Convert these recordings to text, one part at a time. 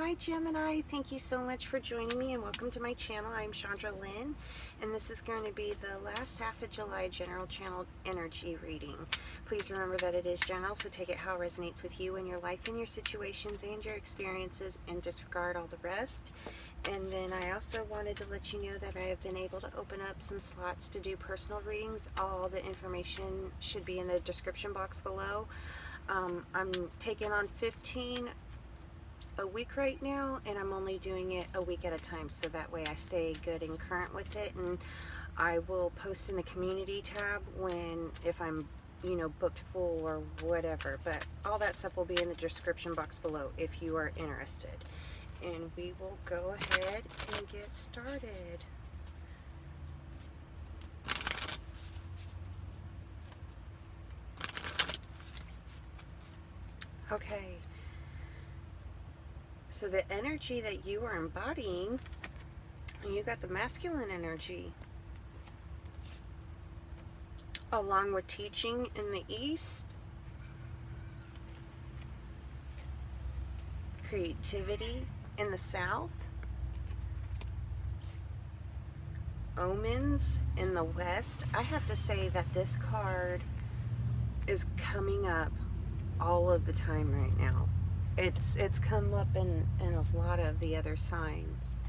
Hi Gemini, thank you so much for joining me and welcome to my channel. I'm Shandra Lynn and this is going to be the last half of July general channel energy reading. Please remember that it is general, so take it how it resonates with you and your life and your situations and your experiences and disregard all the rest. And then I also wanted to let you know that I have been able to open up some slots to do personal readings. All the information should be in the description box below. I'm taking on 15 a week right now, and I'm only doing it a week at a time, so that way I stay good and current with it. And I will post in the community tab if I'm booked full or whatever, but all that stuff will be in the description box below if you are interested. And we will go ahead and get started. Okay, so the energy that you are embodying, you got the masculine energy, along with teaching in the east, creativity in the south, omens in the west. I have to say that this card is coming up all of the time right now. It's come up in a lot of the other signs.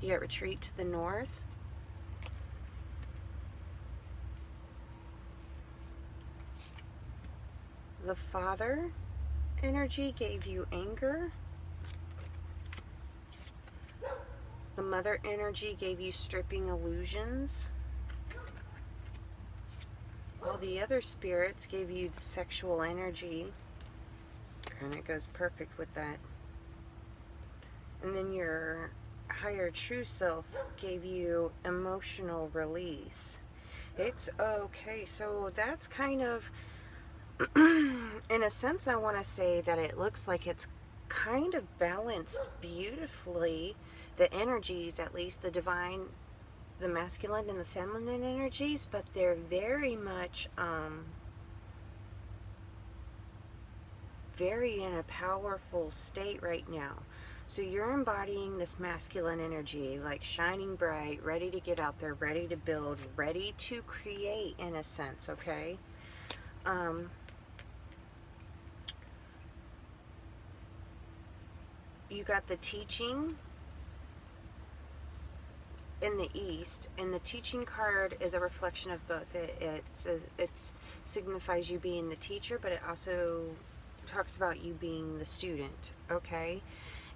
You got retreat to the north, the father energy gave you anger, the mother energy gave you stripping illusions, all the other spirits gave you the sexual energy. And it goes perfect with that. And then your higher true self gave you emotional release. It's okay. So that's kind of, in a sense, I want to say that it looks like it's kind of balanced beautifully. The energies, at least the divine, the masculine and the feminine energies, but they're very much very in a powerful state right now. So you're embodying this masculine energy, like shining bright, ready to get out there, ready to build, ready to create, in a sense, okay? You got the teaching in the east, and the teaching card is a reflection of both. It signifies you being the teacher, but it also talks about you being the student, okay?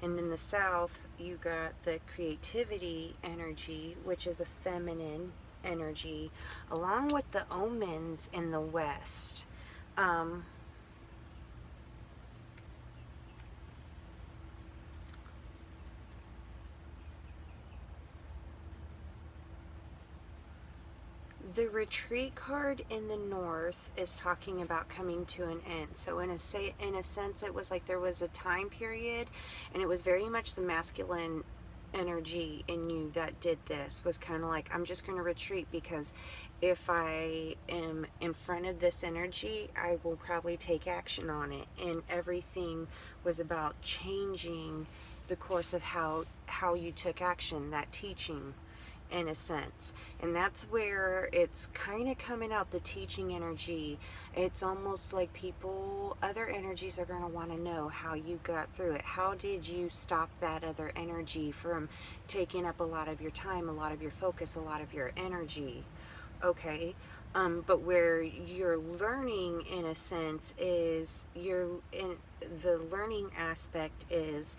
And in the south, you got the creativity energy, which is a feminine energy, along with the omens in the west. The retreat card in the north is talking about coming to an end. So in a sense, it was like there was a time period, and it was very much the masculine energy in you that did this. Was kind of like, I'm just going to retreat, because if I am in front of this energy, I will probably take action on it. And everything was about changing the course of how you took action, that teaching, in a sense. And that's where it's kind of coming out, the teaching energy. It's almost like other energies are going to want to know how you got through it. How did you stop that other energy from taking up a lot of your time, a lot of your focus, a lot of your energy? Okay. But where you're learning, in a sense, is the learning aspect is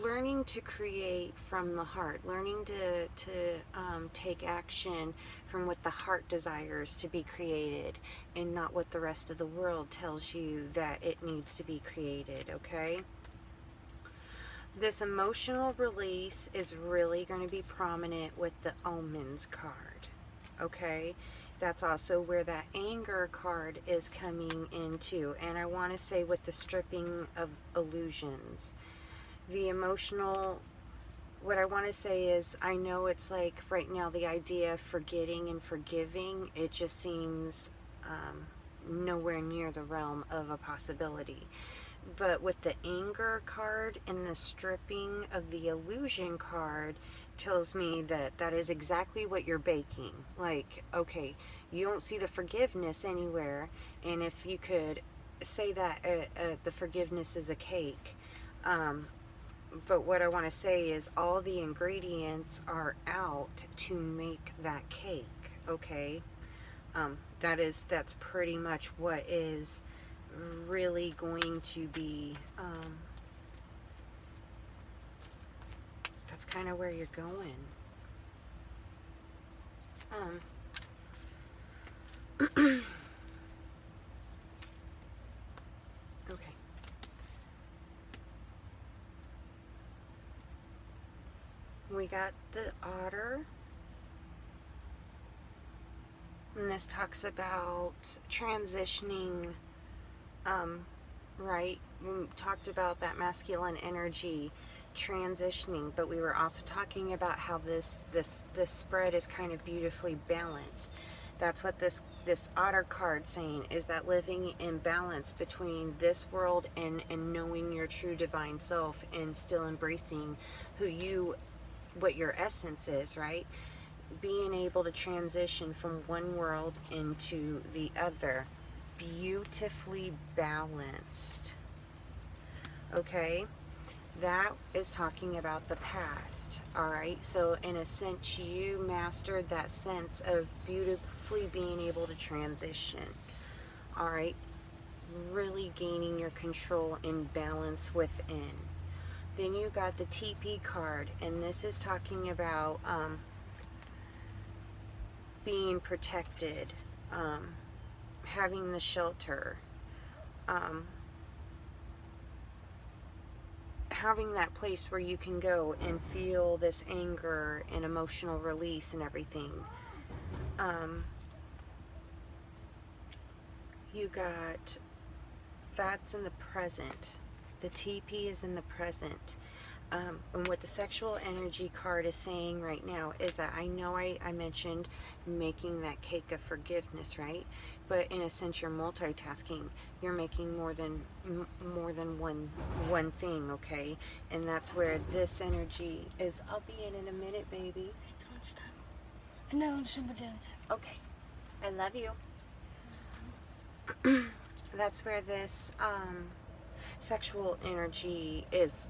learning to create from the heart, learning to take action from what the heart desires to be created, and not what the rest of the world tells you that it needs to be created, okay? This emotional release is really going to be prominent with the omens card, okay? That's also where that anger card is coming into. And I want to say with the stripping of illusions, the emotional, what I want to say is, I know it's like right now the idea of forgetting and forgiving, it just seems nowhere near the realm of a possibility. But with the anger card and the stripping of the illusion card tells me that that is exactly what you're baking. Like, okay, you don't see the forgiveness anywhere, and if you could say that the forgiveness is a cake, but what I want to say is all the ingredients are out to make that cake, okay? That's pretty much what is really going to be, that's kind of where you're going. Okay. We got the otter. And this talks about transitioning, right? We talked about that masculine energy transitioning, but we were also talking about how this spread is kind of beautifully balanced. That's what this otter card saying is, that living in balance between this world and knowing your true divine self, and still embracing what your essence is, right? Being able to transition from one world into the other, beautifully balanced. Okay, that is talking about the past. All right, so in a sense, you mastered that sense of beautifully being able to transition. All right, really gaining your control and balance within. Then you got the TP card, and this is talking about being protected, having the shelter, having that place where you can go and feel this anger and emotional release and everything. You got, that's in the present. The TP is in the present. And what the sexual energy card is saying right now is that, I know I mentioned making that cake of forgiveness, right? But in a sense, you're multitasking. You're making more than one thing, okay? And that's where this energy is. I'll be in a minute, baby. It's lunchtime. No, it's dinner time. Okay. I love you. That's where this sexual energy is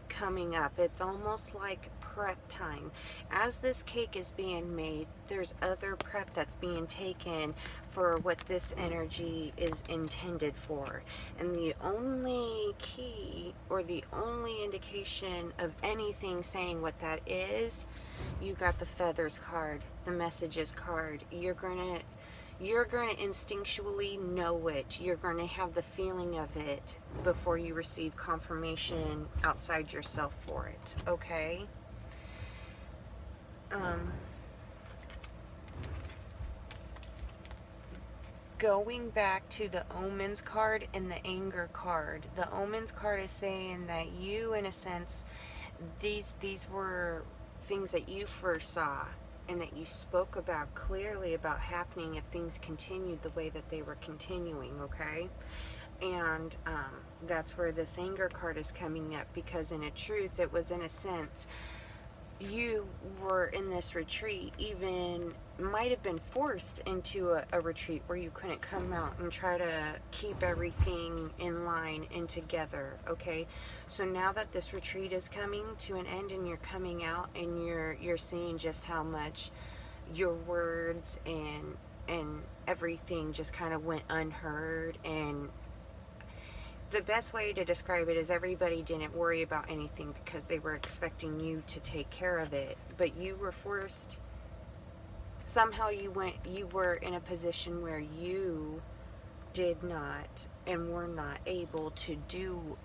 coming up. It's almost like prep time. As this cake is being made, there's other prep that's being taken for what this energy is intended for. And the only key, or the only indication of anything saying what that is, you got the feathers card, the messages card. You're gonna instinctually know it. You're going to have the feeling of it before you receive confirmation outside yourself for it, okay? Going back to the omens card and the anger card. The omens card is saying that you, in a sense, these were things that you first saw, and that you spoke about clearly about happening if things continued the way that they were continuing, okay? And that's where this anger card is coming up, because in a truth, it was, in a sense, you were in this retreat, even might have been forced into a retreat where you couldn't come out and try to keep everything in line and together, okay? So now that this retreat is coming to an end, and you're coming out, and you're seeing just how much your words and everything just kind of went unheard. And the best way to describe it is, everybody didn't worry about anything because they were expecting you to take care of it, but you were forced. Somehow you were in a position where you did not and were not able to do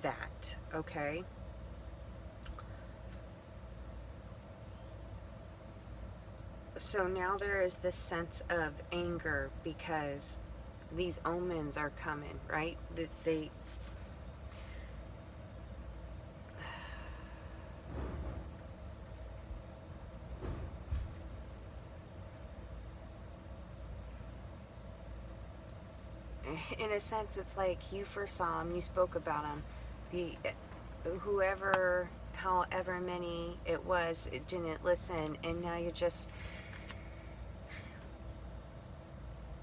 that, okay? So now there is this sense of anger because these omens are coming, right? They in a sense, it's like you first saw him, you spoke about him. The whoever, however many it was, it didn't listen, and now you're just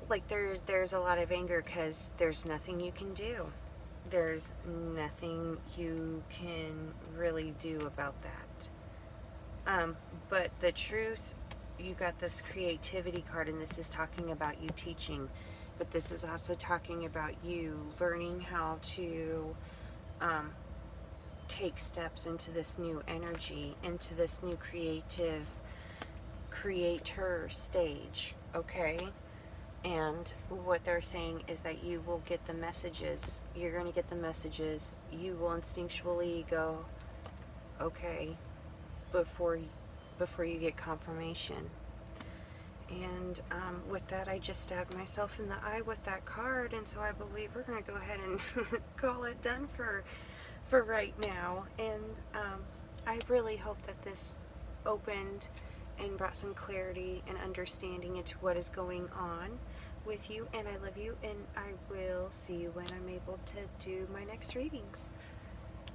like there's a lot of anger because there's nothing you can do. There's nothing you can really do about that. But the truth, you got this creativity card, and this is talking about you teaching, but this is also talking about you learning how to take steps into this new energy, into this new creator stage, okay? And what they're saying is that you will get the messages. You're going to get the messages. You will instinctually go, okay, before you get confirmation. And with that, I just stabbed myself in the eye with that card, and so I believe we're going to go ahead and call it done for right now. And I really hope that this opened and brought some clarity and understanding into what is going on with you. And I love you, and I will see you when I'm able to do my next readings.